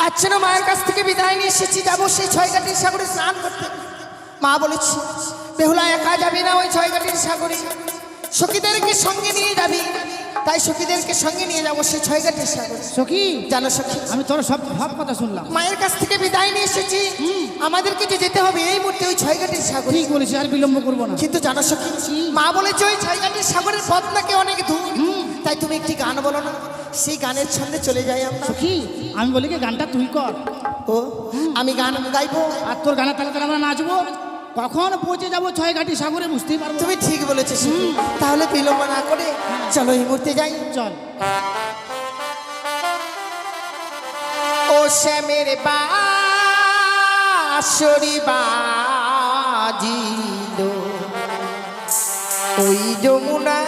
আচ্ছা না, মায়ের কাছ থেকে বিদায় নিয়ে এসেছি, যাবো সেই ছয়ঘাটের সাগরে স্নান করতে। মা বলেছি বেহুলা একা যাবি না ওই ছয়ঘাটের সাগরে, সখীদেরকে সঙ্গে নিয়ে যাবি। তাই সখীদেরকে সঙ্গে নিয়ে যাবো সেই ছয়ঘাটের সাগরে। সখী, জানো সখী, আমি তোর সব সব কথা শুনলাম। মায়ের কাছ থেকে বিদায় নিয়ে এসেছি, আমাদেরকে যে যেতে হবে এই মুহূর্তে ওই ছয়ঘাটের সাগরে। ঠিক বলেছি, আর বিলম্ব করবো না। কিন্তু জানো সখী, মা বলেছে ওই ছয়ঘাটের সাগরের পথ নাকি অনেক দূর। তাই তুমি একটি গান বলো না, সেই গানের ছন্দে চলে যাই আমরা। সখী, আমি বলি কি গানটা তুই কর। ও, আমি গান গাইবো আর তোর গানের তালে তালে আমরা নাচবো। কখন পৌঁছে যাবো ছয়ঘাটি সাগরে বুঝতেই পারবো। তুমি ঠিক বলেছো সখী। তাহলে বিলম্ব না করে চলো এই মুহূর্তে যাই। চল। ও শ্যামের বাঁশরি বাজিল ওই যমুনা,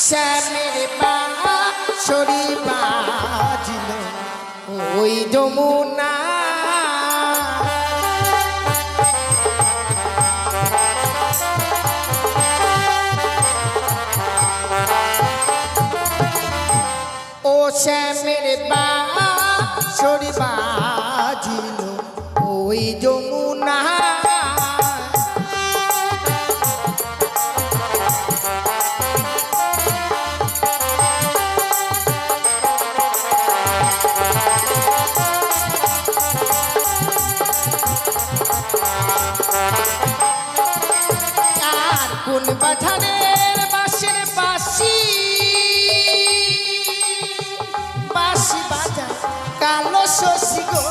শ্যামের বাঁশরি বাজিল ওই যমুনা। ও শ্যামের বাঁশরি বাজিল ওই যমুনা, আর কোন বাধানের বাঁশের বাঁশি, বাঁশি বাজায় কালো শশী গো।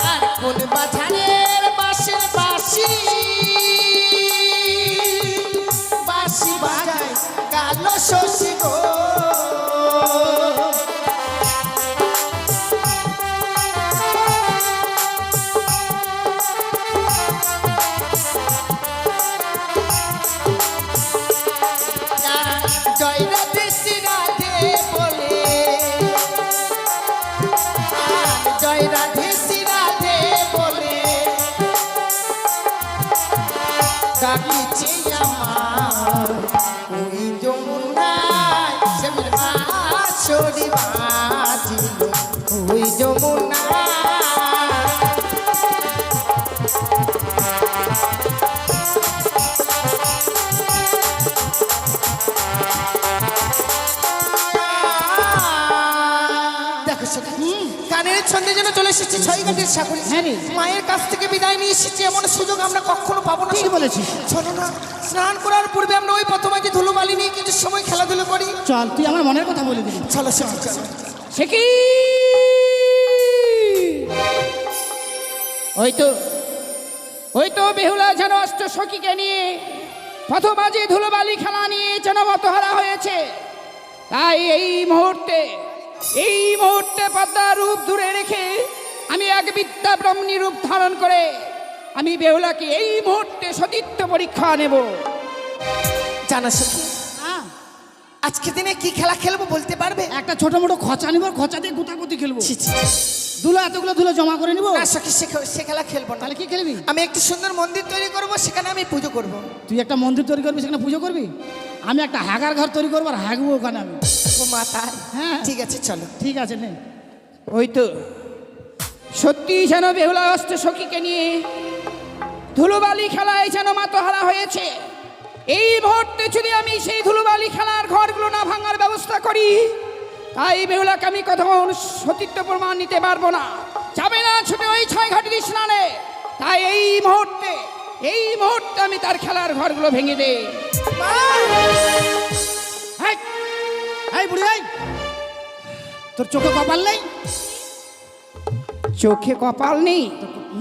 আর কোন বাধানের বাঁশের বাঁশি, বাঁশি বাজায় কালো শশী গো। জয় রাধে শ্রী রাধে বলে, জয় রাধে শ্রী রাধে বলে ডাকিছে আমার ওই যমুনায়, শ্যামের বাঁশরি বাজিল ওই যমুনায়। দেখো সখী, গানের ছন্দে যেন চলে এসেছি ছয়ঘাটের সাগরে। হ্যাঁ রে। মায়ের কাছ থেকে বিদায় নিয়ে এসেছি, এমন সুযোগ আমরা কখনো পাবো না। ঠিক বলেছিস। চলো না, স্নান করার পূর্বে আমরা ওই প্রথমে ধুলোবালি নিয়ে কিছু সময় খেলাধুলো করি। চল, তুই আমার মনের কথা বলে দিবি। চলো সখী, চলো। সে কি, ওই তো বেহুলা যেন অষ্ট সখীকে নিয়ে পথবাজি ধুলোবালি খেলা নিয়ে যেন মতহারা হয়েছে। তাই এই মুহূর্তে পদ্মার রূপ দূরে রেখে আমি এক বিদ্যা ব্রহ্মণী রূপ ধারণ করে আমি বেহুলাকে এই মুহূর্তে সতীত্ব পরীক্ষা নেব। জানো সখী, আজকে দিনে কি খেলা খেলবো বলতে পারবে? একটা ছোট মোটো খচা নিব, খচা দিয়ে গুতাগুতি খেলবো। ছি, ছি, ছি। ধুলো এতগুলো ধুলো জমা করে নিব। না সখী, সে খেলা খেলবো না। তাহলে কি খেলবি? আমি একটি সুন্দর মন্দির তৈরি করব, সেখানে আমি পুজো করব। তুই একটা মন্দির তৈরি করবি, সেখানে পুজো করবি। আমি একটা হাগার ঘর তৈরি করবো আর হাগবো ওখানে আমি। ও মা, তাই? হ্যাঁ। ঠিক আছে, চলো। ঠিক আছে নে। ওই তো সত্যি যেন বেহুলা অষ্ট সখীকে নিয়ে ধুলোবালি খেলায় যেন মাতহারা হয়েছে। এই মুহূর্তে যদি আমি সেই ধুলোবালি খেলার ঘরগুলো না ভাঙার ব্যবস্থা করি, তাই বেহুলাকে আমি কখন সতীত্ব প্রমাণ নিতে পারবো না। যাবে না ছুটে ওই ছয়ঘাটের স্নানে। তাই এই মুহূর্তে আমি তার খেলার ঘরগুলো ভেঙে দেই। এই বুড়ি, এই তোর চোখে কপাল নেই? চোখে কপাল নেই?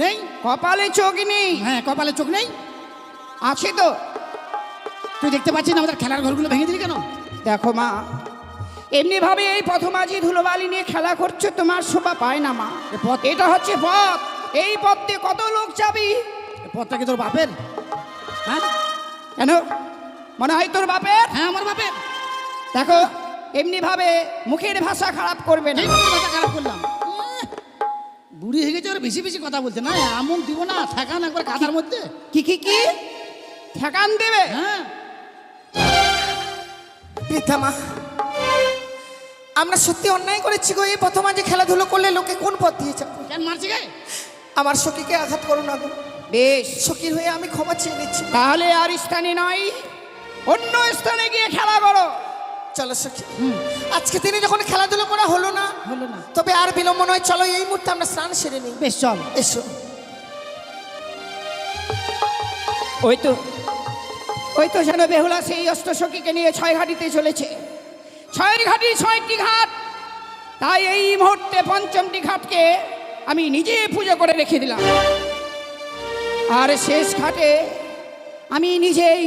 নেই, কপালে চোখ নেই। হ্যাঁ, কপালে চোখ নেই, আছে তো। তুই দেখতে পাচ্ছিস না আমাদের খেলার ঘরগুলো ভেঙে দিলি কেন? দেখো মা, এমনি ভাবে এই পথমাঝি ধুলোবালি নিয়ে খেলা করছো, তোমার শোভা পায় না মা। এটা হচ্ছে পথ, এই পথ দিয়ে কত লোক যাবি। পথটা কি তোর বাপের? হ্যাঁ, কেন মনে হয় তোর বাপের? হ্যাঁ, আমার বাপের। দেখো এমনি ভাবে মুখের ভাষা খারাপ করবে না। এই করে কথা খারাপ করলাম। বুড়ি হয়ে গেছে, ওরা বেশি বেশি কথা বলছে না। এমন দিব না, ঠেকান একবার কাঁথার মধ্যে। কি কি কি ঠেকান দেবে? হ্যাঁ, বৃদ্ধা মা, আমরা সত্যি অন্যায় করেছি গো। এই প্রথম যে খেলাধুলো করলে লোকে কোন পথ দিয়ে যাবে? কেন মারছে গে? আমার সখীকে আঘাত করো না গো। বেশ, সখীর হয়ে আমি ক্ষমা চেয়ে নিচ্ছি। তাহলে আর স্থানে নয়, অন্য স্থানে গিয়ে খেলা করো। চলো সখী, আজকে দিনে যখন খেলাধুলো করা হলো না, হলো না, তবে আর বিলম্ব নয়, চলো এই মুহূর্তে আমরা স্নান সেরে নিই। বেশ চল। এসো। ওই তো যেন বেহুলা সেই অস্ত্র সখীকে নিয়ে ছয় ঘাটিতে চলেছে। ছয় ঘাটি 6টি ঘাট, তাই এই মুহূর্তে পঞ্চমটি ঘাটকে আমি নিজে পুজো করে রেখে দিলাম। আর শেষ ঘাটে আমি নিজেই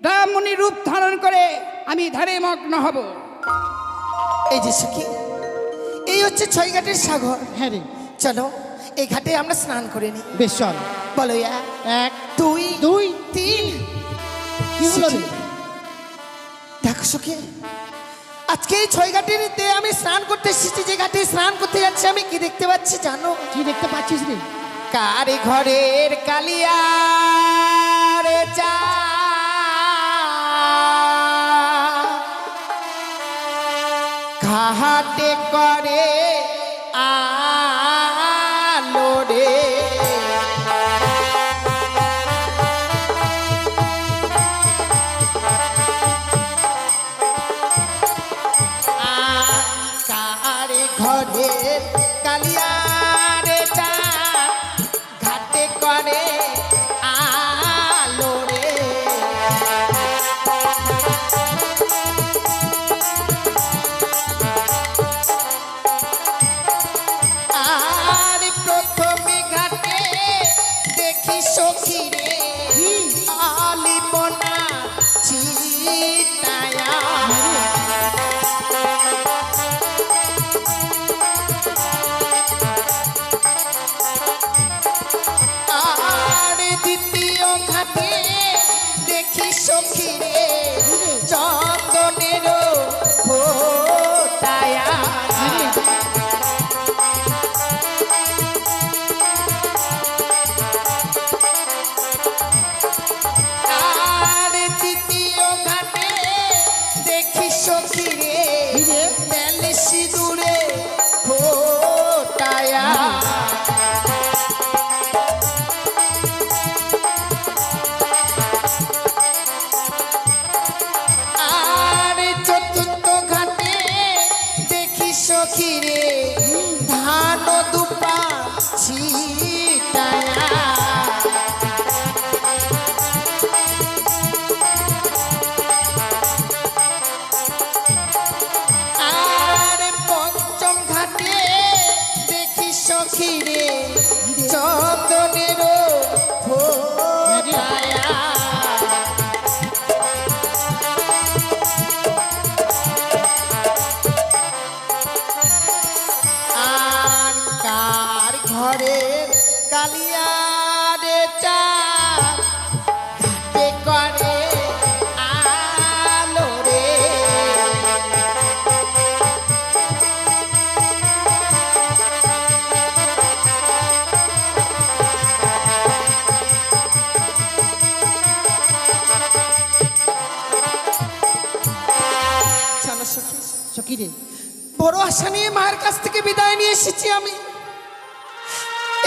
ব্রাহ্মণী রূপ ধারণ করে আমি ধারে মগ্ন হব। এই যে সখী, এই হচ্ছে ছয় ঘাটের সাগর। হ্যাঁ রে, চলো এই ঘাটে আমরা স্নান করে নিই। বেশ চল। বলো এক, 2 দুই, 3। কি হলো রে? দেখো সখী, আজকে এই ছয় ঘাটিতে আমি স্নান করতে এসেছি। যে ঘাটে স্নান করতে যাচ্ছি আমি কি দেখতে পাচ্ছি জানো? কি দেখতে পাচ্ছিস রে? কার ঘরের কালিয়া রে চা, ঘাটে করে আলো রে। কার ঘরের কালিয়া রে চা, ঘাটে করে আলো রে। আর প্রথমে ঘাটে দেখি সখী রে, আলিপনা চিতায়া। আর দ্বিতীয় ঘাটে দেখি সখী রে, চন্দনের ফোটায়া। আর তৃতীয় ঘাটে দেখি সখী রে, তেল সিঁদুরে ফোটায়া। আর চতুর্থ ঘাটে দেখি সখী রে, ধান দুপা ছিটায়া। আর পঞ্চম ঘাটে দেখি সখী রে, চন্দনের ফোটায়া। আর কার ঘরের কালিয়া রে চা, ঘাটে করে আলো রে। চলো সখী, সখী রে, বড় আশা নিয়ে মায়ের কাছ থেকে বিদায় নিয়ে এসেছি আমি।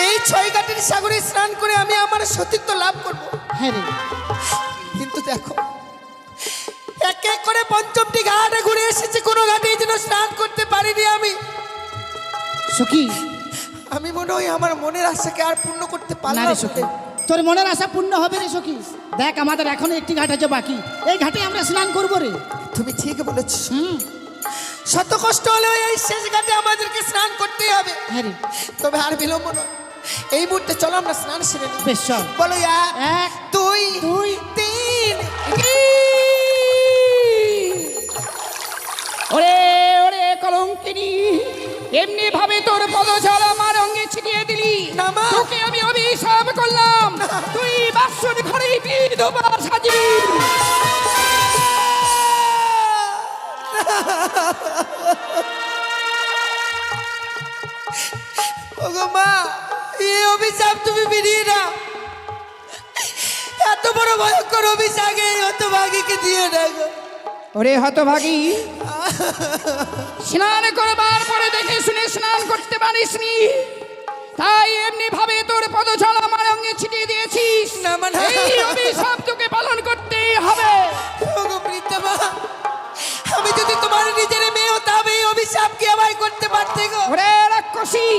এই ছয় ঘাটের সাগরে স্নান করে আমি আমার সতীত্ব লাভ করব। হ্যাঁ রে, কিন্তু দেখো, এক এক করে পঞ্চমটি ঘাটে ঘুরে এসেছি, কোনো ঘাটে যেন স্নান করতে পারিনি আমি। সখী, আমি মনে হয় আমার মনের আশাকে আর পূর্ণ করতে না পারলাম রে সখী, তোর মনের আশা পূর্ণ হবে রে সখী। দেখ, আমাদের এখনো একটি ঘাট আছে বাকি, এই ঘাটে আমরা স্নান করবো রে। তুমি ঠিক বলেছো। হুম, শত কষ্ট হলেও এই শেষ ঘাটে আমাদেরকে স্নান করতেই হবে। হ্যাঁ রে, তবে আর বিলম্ব নয়, এই মুহূর্তে চলো আমরা স্নান সেরে নিই। বেশ চল। বলো এক, 2 দুই, 3। ওরে ওরে কলঙ্কিনী, এমনি ভাবে তোর পদজল আমার অঙ্গে ছিটিয়ে দিলি। না মা। তোকে আমি অভিশাপ করলাম, তুই বাসন ঘরে বিধবা সাজবি। ওগো মা, এই অভিশাপ তুমি ফিরিয়ে নাও। এত বড় ভয়ঙ্কর অভিশাপ এই হতভাগীকে দিও না গো। ওরে হতভাগী, স্নান করবার পরে দেখে শুনে স্নান করতে পারিসনি, তাই এমনি ভাবে তোর পদজল আমার অঙ্গে ছিটিয়ে দিয়েছিস। না মানে এই অভিশাপ তোকে পালন করতেই হবে। ওগো বৃদ্ধা মা, আমি যদি তোমার নিজের মেয়ে হতাম এই অভিশাপ কি আমায় করতে পারতে গো? ওরে রাক্ষসী,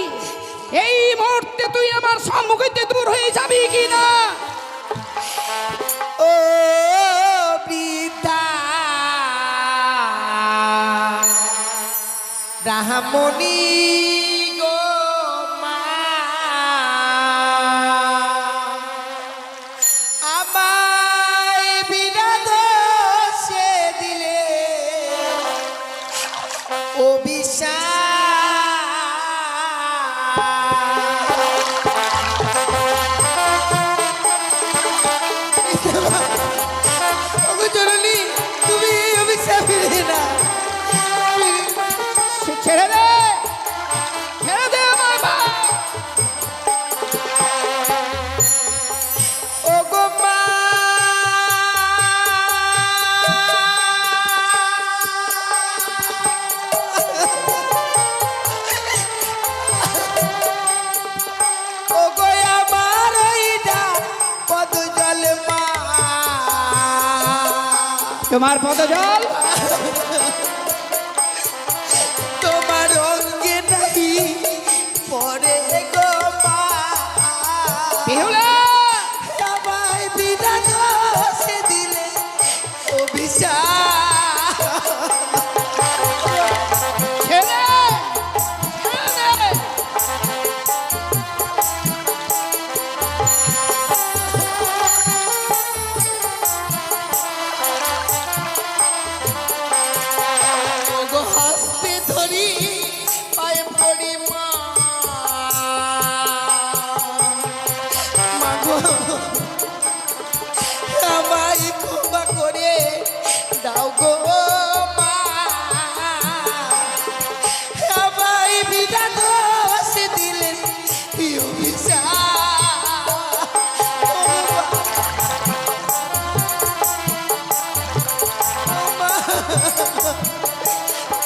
এই মুহূর্তে তুই আমার সম্মুখ হইতে দূর হয়ে যাবি কি না? ও বৃদ্ধা ব্রাহ্মণী গো মা, আমায় বিনা দোষে দিলে অভিশাপ। ওগো জননী, তুমি এই অভিশাপ ফিরিয়ে না। সে ছেড়ে দে, ছেড়ে দে আমার মা। ওগো মা, ওগো আমার ওইটা পদজল মা, তোমার পদজল তোমার অঙ্গে নাই পরে গো মা, বেহুলা, আমায় বিনা দোষে দিলে অভিশাপ। ছেড়ে ছেড়ে দে। ওগো হাসতে ধরি পায়ে পড়ি মা, মাগো আমায় ক্ষমা করে দাও গো মা, আমায় বিনা দোষে দিলেন এই অভিশাপ। ও মা,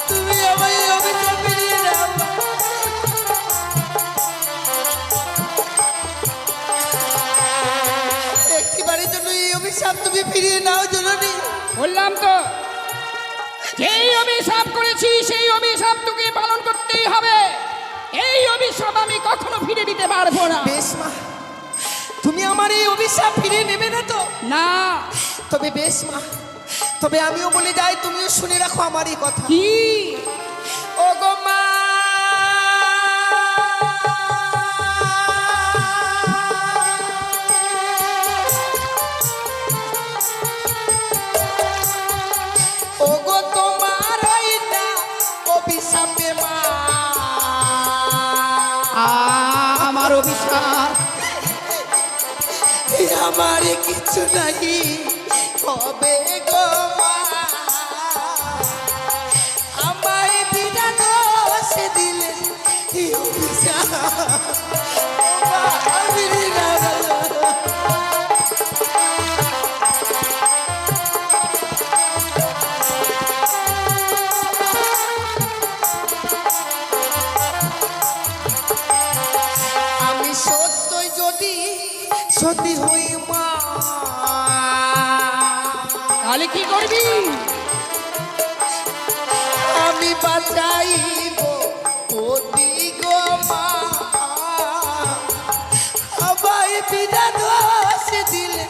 তুমি আমায় এই অভিশাপ ফিরিয়ে দাও মা। একটিবারের জন্য এই অভিশাপ তুমি ফিরিয়ে নাও জননী। বললাম তো, যেই অভিশাপ করেছি সেই অভিশাপ তোকে পালন করতেই হবে। এই অভিশাপ আমি কখনো ফিরে দিতে পারবো না। বেশ মা, তুমি আমার এই অভিশাপ ফিরিয়ে নেবে না তো? না। তবে বেশ মা, তবে আমিও বলে যাই, তুমিও শুনে রাখো আমার এই কথা। কি? ও গো মা, ও গো তোমার ওইটা অভিশাপে মা, আমার অভিশাপ আমার কিছু নাই হবে গো মা, আমায় বিনা দোষে দিলে এই অভিশাপ। ও মা, আমি না আমি সত্যই যদি সত্যি হই মা, তাহলে কি করবি? আমি বাঁচাইব অতি গো মা, আমায় বিনা দোষে দিলে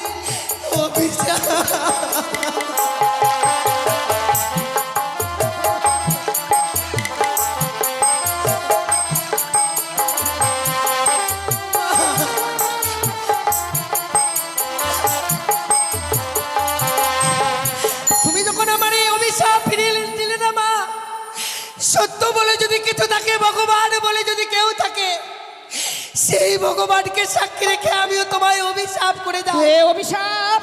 অভিশাপ। তুমি যখন আমার এই অভিশাপ ফিরিয়ে দিলে না মা, সত্য বলে যদি কিছু থাকে, ভগবান বলে যদি কেউ থাকে, সেই ভগবানকে সাক্ষী রেখে আমিও তোমায় অভিশাপ করে দাও। এ অভিশাপ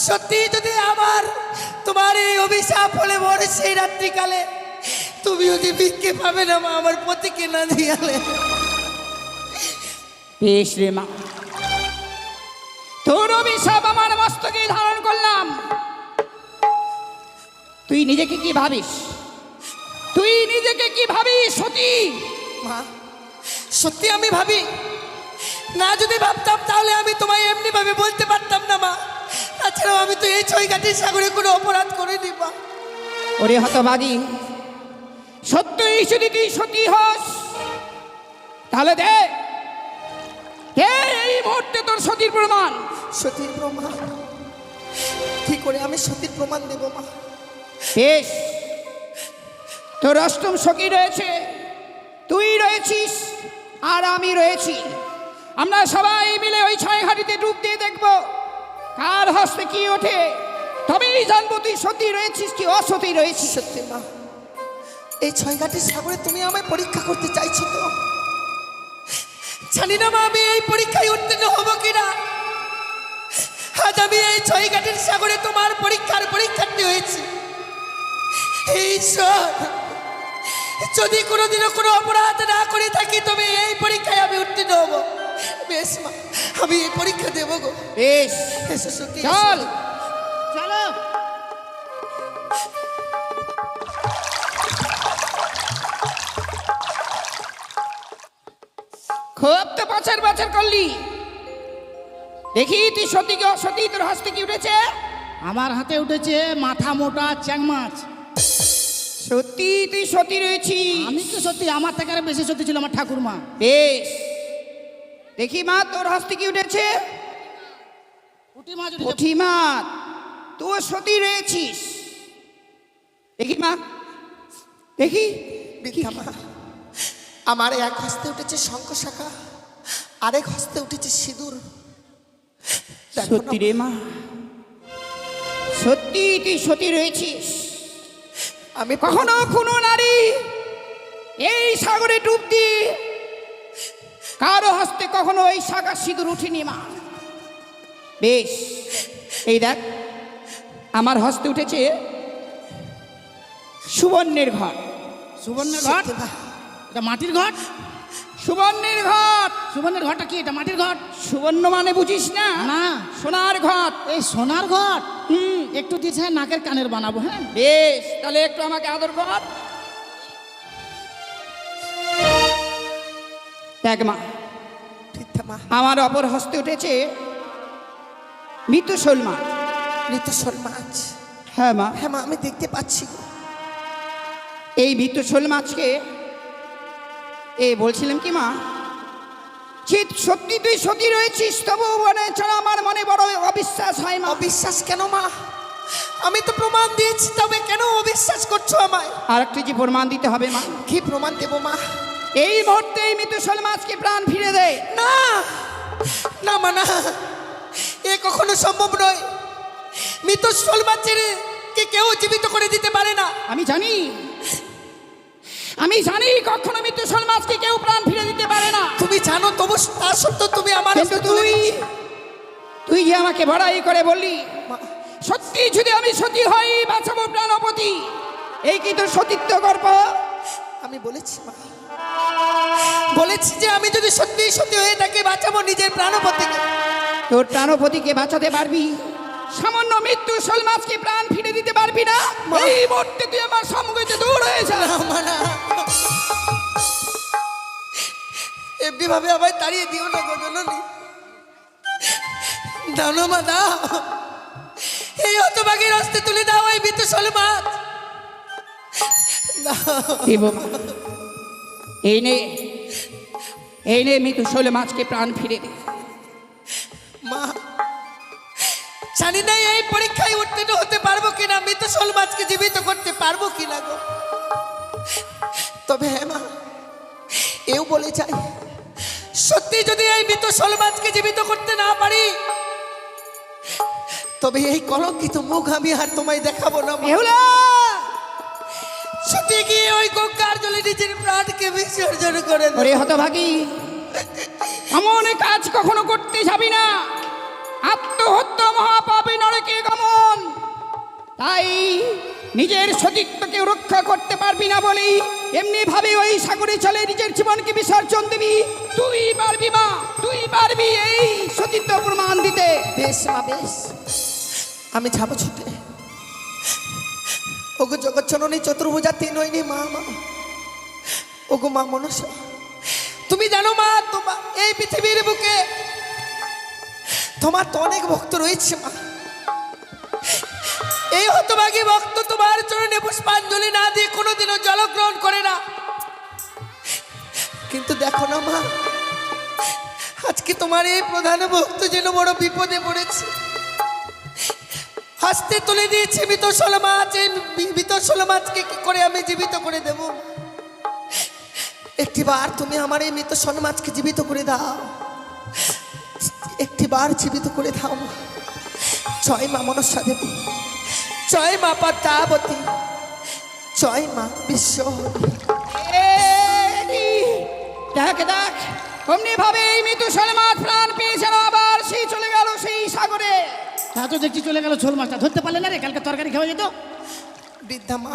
সত্যি যদি আমার তোমার এই অভিশাপ হলে মরে সেই রাত্রিকালে তুমি যদি ভিক্ষে পাবে না মা আমার পতিকে না দিয়ালে। বেশ রে মা, তোর অভিশাপ আমার মস্তকে ধারণ করলাম। তুই নিজেকে কি ভাবিস? তুই নিজেকে কি ভাবিস সতী? মা সত্যি আমি ভাবি না, যদি ভাবতাম তাহলে আমি তোমায় এমনি ভাবে বলতে পারতাম না মা। তাছাড়াও আমি তো এই ছয়ঘাটির সাগরে কোনো অপরাধ করিনি মা। ওরে হতবাদী, সত্যই যদি তুই সতী হস তাহলে দে এই মুহূর্তে তোর সতীর প্রমাণ। সতীর প্রমাণ? কি করে আমি সতীর প্রমাণ দেব মা? বেশ, তোর অষ্টম সখী রয়েছে, তুই রয়েছিস আর আমি রয়েছি। আমরা সবাই মিলে ওই ছয়ঘাটিতে ডুব দিয়ে দেখবো কার হস্তে কি ওঠে, তবেই জানবো তুই সতী রয়েছিস কি অসতী রয়েছিস। সত্যি মা, এই ছয়ঘাটির সাগরে তুমি আমায় পরীক্ষা করতে চাইছো তো? জানি না মা আমি এই পরীক্ষায় উত্তীর্ণ হব কিনা। আজ আমি এই ছয়ঘাটির সাগরে তোমার পরীক্ষার্থী হয়েছি। ঈশ্বর, যদি কোনোদিনও কোনো অপরাধ না করে থাকি তবে এই পরীক্ষায় আমি উত্তীর্ণ হব। বেশ মা, আমি এই পরীক্ষা দেব গো। বেশ, এসো সখী, চল। চলো। খুব তো বছর বছর করলি, দেখি তুই সতী কি অসতী, তোর হস্তে কি উঠেছে? আমার হাতে উঠেছে মাথা মোটা চ্যাং মাছ। সত্যি তুই সতী রয়েছিস? আমি তো সত্যি, আমার থেকে আরো বেশি সত্যি ছিল আমার ঠাকুরমা। বেশ, দেখি মা তোর হস্তে কি উঠেছে? পুঁটি মাছ উঠেছে। পুঁটি মাছ, তুই সতী রয়েছিস। দেখি মা, দেখি। বিদ্যা মা, আমার এক হস্তে উঠেছে শঙ্খ শাখা, আরেক হস্তে উঠেছে সিঁদুর। দেখো না সত্যি রে মা, সত্যি তুই সতী রয়েছিস। আমি কখনো কোনো নারী এই সাগরে ডুব দিয়ে কারো হস্তে কখনো এই শাখা সিঁদুর উঠিনি মা। বেশ, এই দেখ আমার হস্তে উঠেছে সুবর্ণের ঘট। সুবর্ণের ঘট? সত্যি মা, এটা মাটির ঘট? সুবর্ণের ঘট। সুবর্ণের ঘরটা কি? এটা মাটির ঘট? সুবর্ণ মানে বুঝিস না? না। সোনার ঘট। এই সোনার ঘট? একটু দিচ্ছে নাকের কানের বানাবো। হ্যাঁ বেশ, তাহলে একটু আমাকে আদর কর। দেখ মা, বিদ্যা মা, আমার অপর হস্তে উঠেছে মৃত্যু শোল মাছ। মৃত শোল মাছ? হ্যাঁ মা, হ্যাঁ মা, আমি দেখতে পাচ্ছি গো। এই মৃত্যু শোল মাছকে বলছিলাম কি মা, সত্যি তুই সতী রয়েছিস, তবু মনে ছাড়া আমার মনে বড় অবিশ্বাস হয় মা। অবিশ্বাস কেন মা? আমি তো প্রমাণ দিয়েছি, তবে কেন অবিশ্বাস করছো আমায়? আর একটু যে প্রমাণ দিতে হবে মা। কি প্রমাণ দেবো মা? এই মুহূর্তে এই মৃত্যু শোল মাছকে প্রাণ ফিরে দে। না না মা, না, এ কখনো সম্ভব নয়। মৃত শোল মাছের কে কেউ জীবিত করে দিতে পারে না। আমি জানি, আমি জানি কখনো মৃত্যু শোল মাছকে কেউ প্রাণ ফিরে দিতে পারে না। তুমি জানো, তবু তা সত্ত্বেও তুমি আমার কিন্তু তুই যে আমাকে বড়াই করে বললি সত্যি যদি আমি সতী হই বাঁচাবো প্রাণপতি, এই কি তোর সতীত্ব গর্ব? আমি বলেছি মা, বলেছি যে আমি যদি সত্যি সত্যি হয়ে থাকি বাঁচাবো নিজের প্রাণপতিকে। তোর প্রাণপতিকে বাঁচাতে পারবি, সামান্য মৃত্যু শোল মাছকে প্রাণ ফিরে দিতে পারবি না? এই মুহূর্তে তুই আমার সম্মুখে দূর হয়ে যা। না মা, না, এমনি ভাবে আমায় তাড়িয়ে দিও না গো জননী। দাও না মা, দাও, এই হতভাগীর হস্তে তুলে দাও এই মৃত শোল মাছ। দেব মা, এই নে মৃত্যু শোল মাছকে প্রাণ ফিরে দে। মা, জানি না এই পরীক্ষায় উত্তীর্ণ হতে পারবো কিনা, মৃত শোল মাছকে জীবিত করতে পারবো কিনা গো। তবে হ্যাঁ মা, এও বলে যাই, সত্যি যদি এই মৃত শোল মাছকে জীবিত করতে না পারি তবে এই কলঙ্কিত মুখ আমি আর তোমায় দেখাবো না মা। বেহুলা, সত্যি গিয়ে ওই গঙ্গার জলে নিজের প্রাণকে বিসর্জন করে দাও। ওরে হতভাগী, এমন কাজ কখনো করতে যাবি না। আত্মহত্যা মহাপাপী নরকে গমন। তাই নিজের সতীত্বকে রক্ষা করতে পারবি না বলেই এমনি ভাবে ওই সাগরে চলে নিজের জীবনকে বিসর্জন দিবি। তুই পারবি মা, তুই পারবি এই সতীত্ব প্রমাণ দিতে। বেশ মা বেশ, আমি যাবো ছুটে। ওগো জগৎ জননী চতুর্ভুজা তিন হয়নি মা, মা ওগো মা মনসা, তুমি জানো মা, তোমার এই পৃথিবীর বুকে তোমার তো অনেক ভক্ত রয়েছে মা। এই হতভাগী ভক্ত তোমার চরণে পুষ্পাঞ্জলি না দিয়ে কোনোদিনও জলগ্রহণ করে না। কিন্তু দেখো না মা, আজকে তোমার এই প্রধান ভক্ত যেন বড় বিপদে পড়েছে। হাসতে তুলে দিয়েছে মৃতশল মাছ, এই মৃতশল মাছকে কি করে আমি জীবিত করে দেব? একটিবার তুমি আমার এই মৃতশল মাছকে জীবিত করে দাও, একটিবার জীবিত করে দাও মা। জয় মা মনসা দেবী, জয় মা পদ্মাবতী, জয় মা বিশ্ব। দেখ দেখ, অমনি ভাবে এই মৃত্যু মাছ প্রাণ পেয়ে যেন আবার সেই চলে গেল সেই সাগরে। তা তো দেখছি চলে গেল, ঝোল মাছটা ধরতে পারলে না রে, কালকে তরকারি খাওয়া যেত। বৃদ্ধা মা,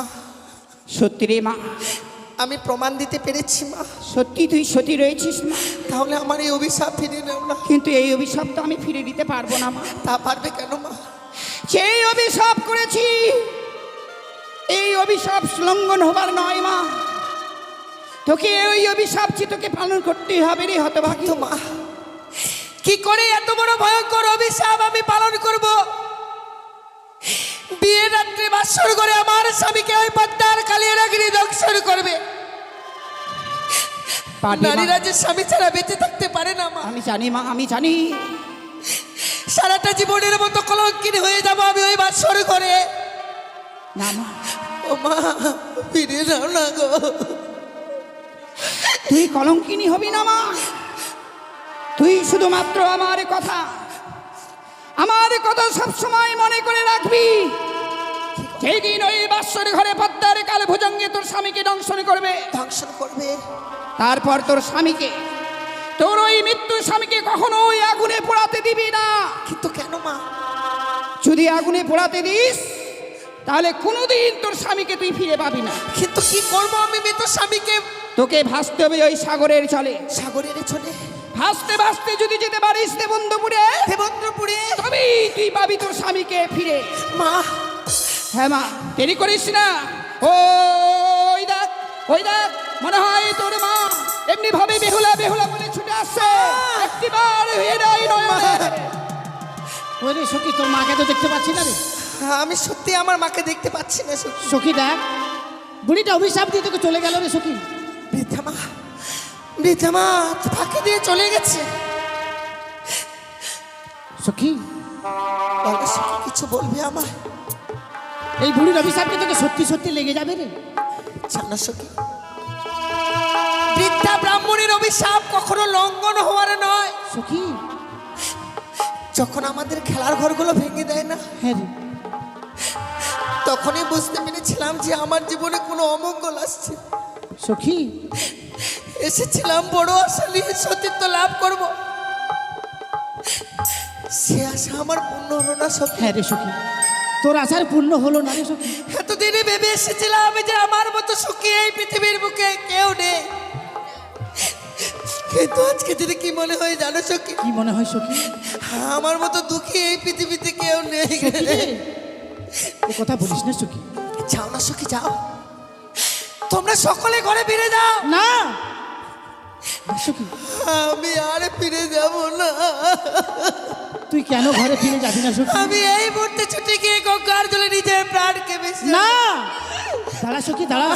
সত্যি রে মা, আমি প্রমাণ দিতে পেরেছি মা। সত্যি তুই সত্যি রয়েছিস মা। তাহলে আমার এই অভিশাপ ফিরিয়ে নাও না। কিন্তু এই অভিশাপ তো আমি ফিরে দিতে পারবো না মা। তা পারবে কেন মা? সেই অভিশাপ করেছি, এই অভিশাপ লঙ্ঘন হবার নয় মা। তোকে ওই অভিশাপ তোকে পালন করতেই হবে রে হতভাগী। তো মা, কি করে এত বড় ভয়ঙ্কর অভিশাপ আমি পালন করব? বিয়ের রাত্রে বাসর করে আমার স্বামীকে ওই পদ্মার কালিয়াগিরি দংশন করবে। নারীরা যে স্বামী ছাড়া বেঁচে থাকতে পারে না মা। আমি জানি মা, আমি জানি। সারাটা জীবনের মতো কলঙ্কিনী হয়ে যাব আমি ওই বাসর করে। না মা, ও মা, ফিরে নাও না গো। তুই কলঙ্কিনী হবি না মা। তুই শুধুমাত্র আমার কথা সবসময় মনে করে রাখবি। যেই দিন ওই বাসর ঘরে পদ্মার কাল ভুজঙ্গে তোর স্বামীকে দংশন করবে, তারপর তোর স্বামীকে, তোর ওই মৃত্যু স্বামীকে কখনোই আগুনে পোড়াতে দিবি না। কিন্তু কেন মা? যদি আগুনে পোড়াতে দিস তাহলে কোনোদিন তোর স্বামীকে তুই ফিরে পাবি না। কিন্তু কি করবো আমি মৃত স্বামীকে? তোকে ভাসতে হবে ওই সাগরের জলে। সাগরের চলে ভাসতে ভাসতে যদি যেতে পারিস দেবন্দপুরে, তবেই তুই পাবি তোর স্বামীকে ফিরে। মা, হ্যাঁ মা, দেরি করিস না। ওই দেখ, ওই দেখ, মনে হয় তোর মা এমনি ভাবে বেহুলা বেহুলা বলে ছুটে আসছে। একটিবার ওরে সখী, তোর মাকে তো দেখতে পাচ্ছি না রে। আমি সত্যি আমার মাকে দেখতে পাচ্ছি না সখী। সখী দেখ, বুড়িটা অভিশাপ দিয়ে তোকে চলে গেল রে সখী। বৃদ্ধা মা, বৃদ্ধা মা ফাঁকি দিয়ে চলে গেছে। সখী, বলো সখী, কিছু বলবি আমায়? এই বুড়ির অভিশাপে তোকে সত্যি সত্যি লেগে যাবে রে। জানো সখী, বৃদ্ধা ব্রাহ্মণের অভিশাপ কখনো লঙ্ঘন হওয়ার নয়। সখী, যখন আমাদের খেলার ঘরগুলো ভেঙে দেয় না, হ্যাঁ রে, তখনই বুঝতে পেরেছিলাম যে আমার জীবনে কোনো অমঙ্গল আসছে। সখী, এসেছিলাম বড় আশা নিয়ে সতীত্ব লাভ করব, সে আশা আমার পূর্ণ হলো না সখী। হ্যাঁ রে সখী, তোর আশার পূর্ণ হলো না রে সখী। এতদিনে ভেবে এসেছিলাম যে আমার মতো সুখী এই পৃথিবীর বুকে কেউ নেই, কিন্তু আজকে যদি কি মনে হয় জানো সখী? কি মনে হয় সখী? আমার মতো দুঃখী এই পৃথিবীতে কেউ নেই। সখী রে, ও কথা বলিস না সখী। যাও না সখী, যাও, তোমরা সকলে ঘরে ফিরে যাও। না সখী, আমি আর ফিরে যাব না। তুই কেন ঘরে ফিরে যাবি না সখী? আমি এই মুহূর্তে ছুটে গিয়ে গঙ্গার জলে নিজের প্রাণকে বেশি। না, দাঁড়া সখী, দাঁড়া।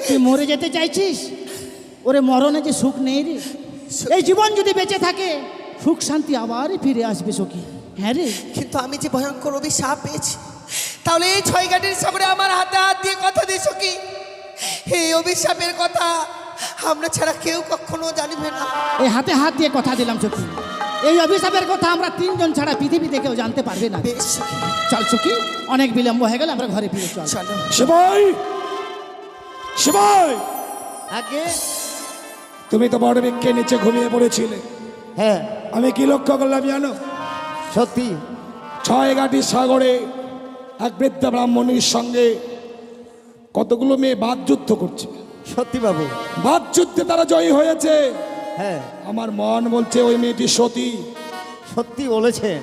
তুই মরে যেতে চাইছিস? ওরে মরণে যে সুখ নেই রে। এই জীবন যদি বেঁচে থাকে, সুখ শান্তি আবার ফিরে আসবে সখী। হ্যাঁ রে, কিন্তু আমি যে ভয়ঙ্কর অভিশাপ পেয়েছি, তাহলে এই ছয় ঘাটের সাগরে আমার হাতে হাত দিয়ে কথা দিই সখী, এই অভিশাপের কথা আমরা ছাড়া কেউ কখনো জানিবে না। এই হাতে হাত দিয়ে কথা দিলাম সখী, এই অভিশাপের কথা আমরা তিনজন ছাড়া পৃথিবীতে কেউ জানতে পারবে না। বেশ সখী, চল সখী, অনেক বিলম্ব হয়ে গেল, আমরা ঘরে ফিরে চল। চলো। শিবাই, শিবাই, আগে তুমি তো বড় বৃক্ষের নিচে ঘুমিয়ে পড়েছিলে। হ্যাঁ আমি কি লক্ষ্য করলাম জানো? সত্যি ছয় ঘাটি সাগরে এক বৃদ্ধ ব্রাহ্মণীর সঙ্গে কতগুলো মেয়ে বাদ যুদ্ধ করছে। সত্যি বাবু। বাদ যুদ্ধে তারা জয়ী হয়েছে। হ্যাঁ আমার মন বলছে ওই মেয়েটি সতী, সত্যি বলেছেন।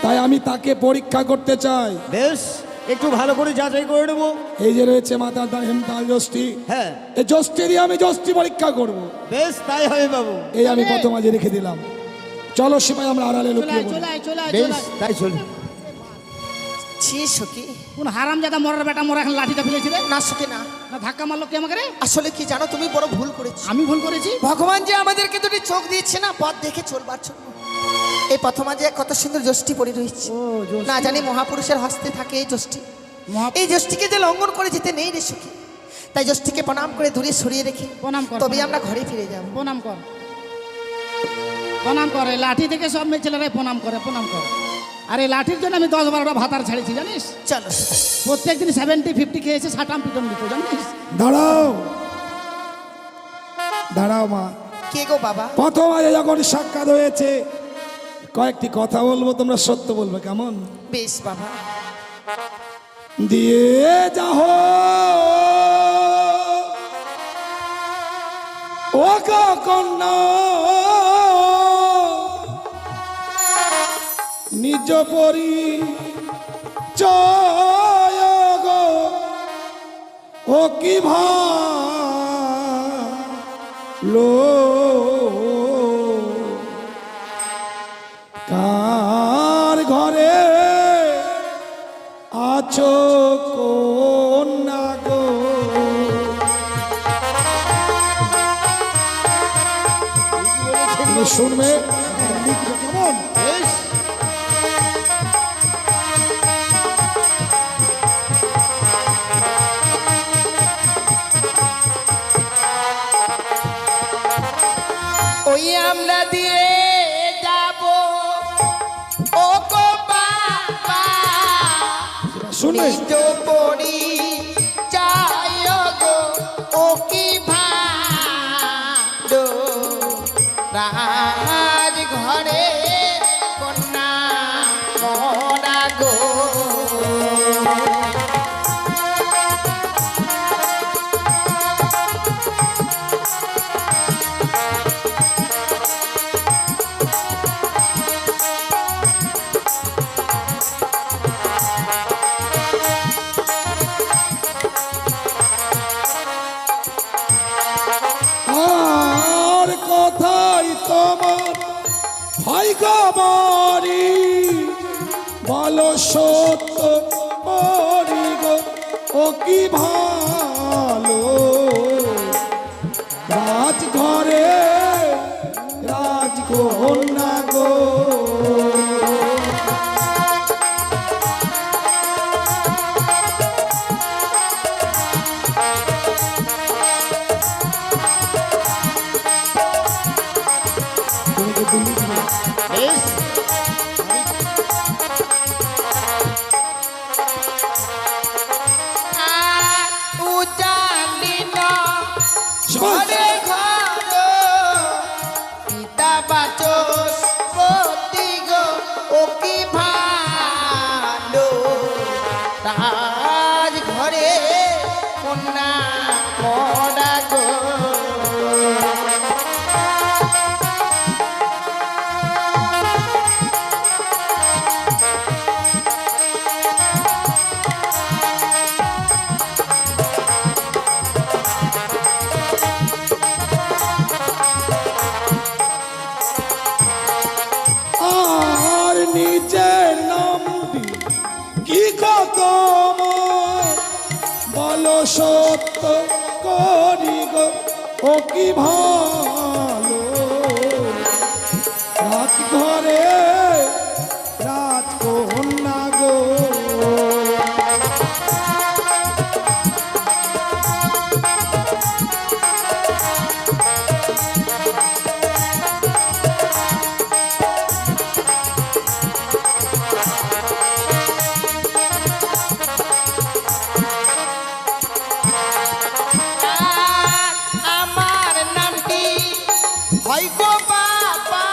তাই আমি তাকে পরীক্ষা করতে চাই। বেশ, একটু ভালো করে যাচাই করে নেবো। এই যে রয়েছে মাতার দ্বার হেমতাল যষ্টি, হ্যাঁ এই যষ্টি দিয়ে আমি যষ্টি পরীক্ষা করব। বেশ, তাই হবে বাবু। এই আমি প্রথম আজ রেখে দিলাম। চলো সিপাই আমরা আড়ালে লুকিয়ে পড়ি। বেশ, তাই চলুন। ছি সখী, কোন হারাম জাদা মরার বেটা মোরা এখন লাঠিটা ফেলেছি রে? না সখী না, না ধাক্কা মারলো কি আমাকে রে? আসলে কি জানো, তুমি বড় ভুল করেছো। আমি ভুল করেছি? ভগবান যে আমাদেরকে দুটি চোখ দিয়েছে না, পথ দেখে চলবার জন্য। এই প্রথম আজ কত সুন্দর যষ্টি পড়ে রয়েছে, ও যষ্টি। না জানি মহাপুরুষের হস্তে থাকে এই যষ্টি। মহা- এই যষ্টিকে যে লঙ্ঘন করে যেতে নেই রে সখী, তাই যষ্টিকে প্রণাম করে দূরে সরিয়ে রেখে প্রণাম কর, তবে প্রণাম। আমরা ঘরে ফিরে যাব। প্রণাম কর, প্রণাম করে। লাঠি থেকে সব মেয়ে ছেলেরা প্রণাম করে, প্রণাম কর। আর এই লাঠির জন্য আমি 10-12টা ভাতার ছাড়েছি জানিস। চলো প্রত্যেকদিন 70-50 খেয়েছে, সাটাম পিটন দিত জানিস। দাঁড়াও দাঁড়াও মা, কে গো বাবা? প্রথম আজ যখন সাক্ষাৎ হয়েছে কয়েকটি কথা বলবো, তোমরা সত্য বলবে, কেমন? বেশ বাবা। দিয়ে যাহ ও গো কন্যা নিজ পরিচয় গো, ও কি ভালো কার ঘরে আছো কন্যা গো। তুমি শুনবে, লিখবে, কেমন? বেশ, ওই আমরা দিয়ে যাব ও গো বাবা, শুনবে? নিজ পরিচয় গো, ও কি ভালো রাজ ঘরে কন্যা মরা গো। আর কথাই তোমার ভাই গামারি বলো সত্য করি গো, ও কি ভালো রাজঘরে রাজকন্যা গো। তুমি কি দিল্লি দিলে? বেশ, আর উজালি না সবাই। ঘরে ঘর পিতা বাচস্পতি গো, ও কি ভালো রাজ ঘরে কন্যা মরা গো। আর নিজের নাম কি কত বলো সত্য করি গো, ও কি ভালো রাজঘরে রাজকন্যা গো। আর আমার নামটি হয় গো বাবা,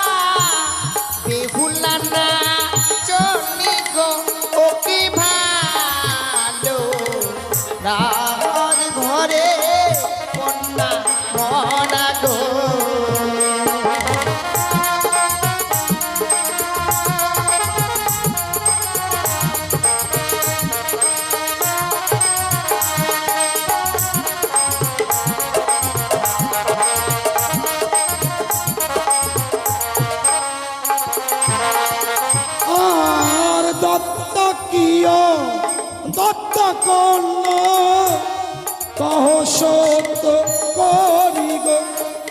করি গো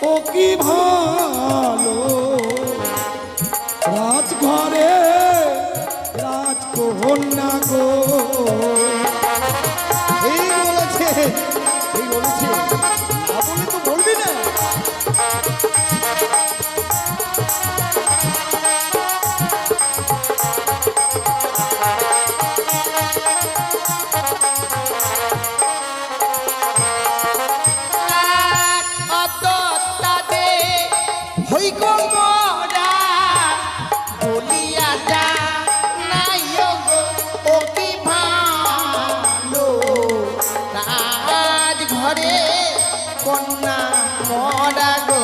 ও কি ভালো রাজঘরে রাজকন্যা গো। এই বলেছে, এই বলেছে, না বলে তো বলবি না। অতটাতে হই গো মোরা বলিয়া যা নাই গো ও কি ভালো রাজ ঘরে কন্যা মরা গো।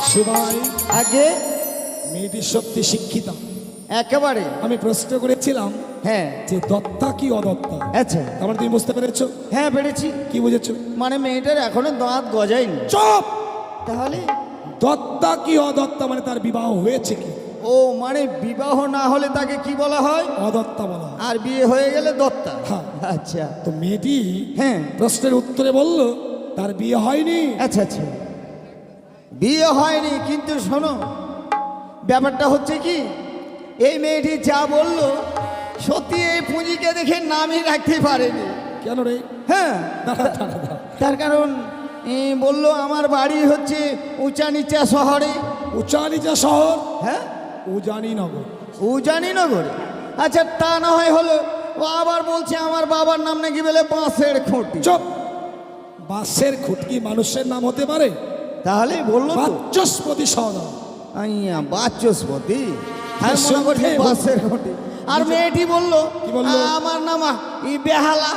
শিবাই আগে মেয়েটি সত্যি শিক্ষিতা। একেবারে, আমি প্রশ্ন করেছিলাম হ্যাঁ যে দত্তা কি অদত্তা, আচ্ছা, তারপরে তুমি বুঝতে পেরেছো? হ্যাঁ পেরেছি। কি বুঝেছো? মানে মেয়েটার এখনো দাঁত গজায়নি। চুপ! তাহলে দত্তা কি অদত্তা মানে তার বিবাহ হয়েছে কি? ও মানে বিবাহ না হলে তাকে কি বলা হয়? অদত্তা বলা হয়। আর বিয়ে হয়ে গেলে দত্তা। হ্যাঁ। আচ্ছা, তো মেয়েটি হ্যাঁ, প্রশ্নের উত্তরে বলল তার বিয়ে হয়নি। আচ্ছা আচ্ছা, বিয়ে হয়নি, কিন্তু শোনো ব্যাপারটা হচ্ছে কি, এই মেয়েটি যা বললো সত্যি এই পুঁজিকে দেখে নামই রাখতে পারেনি। কেন রে? হ্যাঁ, দাঁড়া দাঁড়া দাঁড়া। তার কারণ বলল আমার বাড়ি হচ্ছে উঁচা নিচা শহরে। উঁচা নিচা শহর? হ্যাঁ, উজানি নগর। উজানিনগরে। আচ্ছা, তা না হয় হলো, ও আবার বলছে আমার বাবার নাম নাকি বলে বাঁশের খুঁটি। চুপ! বাঁশের খুঁটকি মানুষের নাম হতে পারে? তাহলে বললো তো বাচস্পতি সদা। আইয়া বাচস্পতি, আমি মনে শুনতে করছি বল- বাঁশের খুঁটি। আর মেয়েটি বলল কি বললো? আমার নাম বেহালা।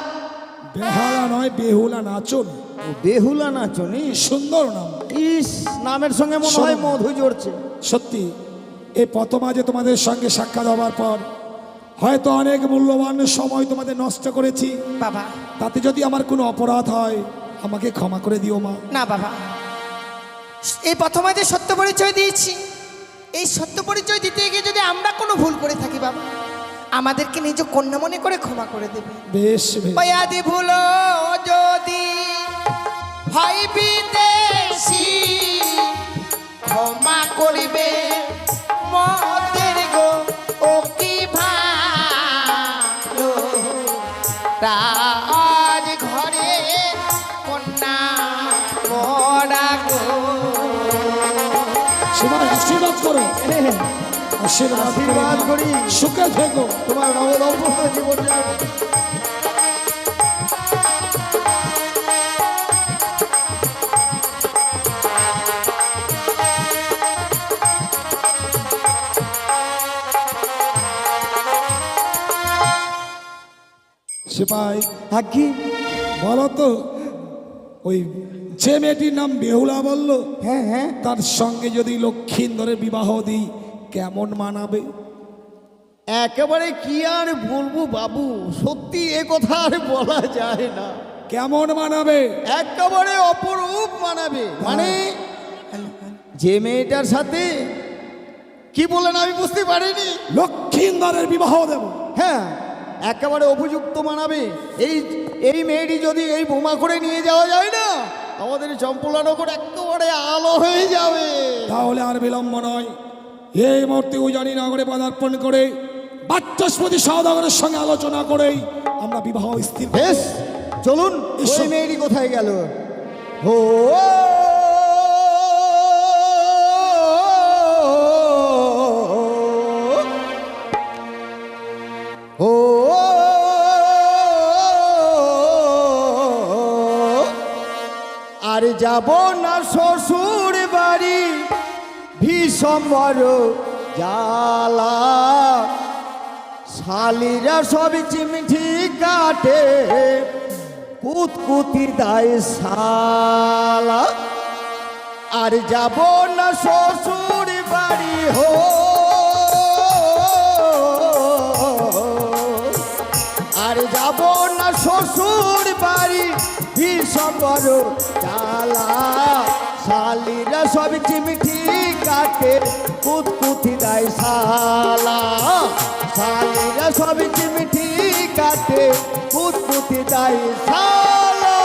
বেহালা নয়, বেহুলা নাচন। ও বেহুলা নাচনি। সুন্দর নাম। ইস, নামের সঙ্গে মনে হয় শোনো। মধু জড়ছে। সত্যি এই প্রথম আজ তোমাদের সঙ্গে সাক্ষাৎ হওয়ার পর হয়তো অনেক মূল্যবান সময় তোমাদের নষ্ট করেছি। বাবা তাতে যদি আমার কোনো অপরাধ হয় আমাকে ক্ষমা করে দিও মা। না বাবা, এই প্রথমে যে সত্য পরিচয় দিয়েছি, এই সত্য পরিচয় দিতে গিয়ে যদি আমরা কোনো ভুল করে থাকি বাবা, আমাদেরকে নিজ কন্যা মনে করে ক্ষমা করে দেবে। বেশ বেশ। বয়াদি ভুলো যদি হয় বিদেশি, ক্ষমা করিবে মতের গো ও কি ভালো রাজ ঘরে কন্যা মরা গো। সবাই আশীর্বাদ করো। আশীর্বাদ আশীর্বাদ করি। সুখে থেকো। তোমার নবদম্পত্য জীবন যাবে। সিপাই আজ্ঞে, বলো তো, ওই যে মেয়েটির নাম বেহুলা বললো, হ্যাঁ হ্যাঁ, তার সঙ্গে যদি লক্ষিন্দরের বিবাহ দিই কেমন মানাবে? একেবারে কি আর বলবো বাবু, সত্যি এ কথা আর বলা যায় না। কেমন মানাবে? একেবারে অপরূপ মানাবে। মানে যে মেয়েটার সাথে কি বলেন আমি বুঝতে পারিনি। লক্ষিন্দরের বিবাহ দেব। হ্যাঁ, একেবারে উপযুক্ত মানাবে। এই এই মেয়েটি যদি এই বোমা করে নিয়ে যাওয়া যায় না, আমাদের চম্পলানগর একেবারে আলো হয়ে যাবে। তাহলে আর বিলম্ব নয়, এই মুহূর্তে উজানি নগরে পদার্পণ করে বাচস্পতি সওদাগরের সঙ্গে আলোচনা করেই আমরা বিবাহ স্থির করব। বেশ, চলুন। এসো। ওই মেয়েটি কোথায় গেল? ও ও আর যাব না শ্বশুর বাড়ি, ভীষণ বড় জ্বালা, শালিরা সব চিমঠি কাটে, কুতকুতি দায় শালা। আর যাব না শ্বশুর বাড়ি হো, আর যাব না শ্বশুর বাড়ি ভীষণ বড় জ্বালা শালিরা সব চিমিঠি কাটে কুতকুতি দেয় শালা শালিরা সব চিমিঠি কাটে কুতকুতি দেয় শালা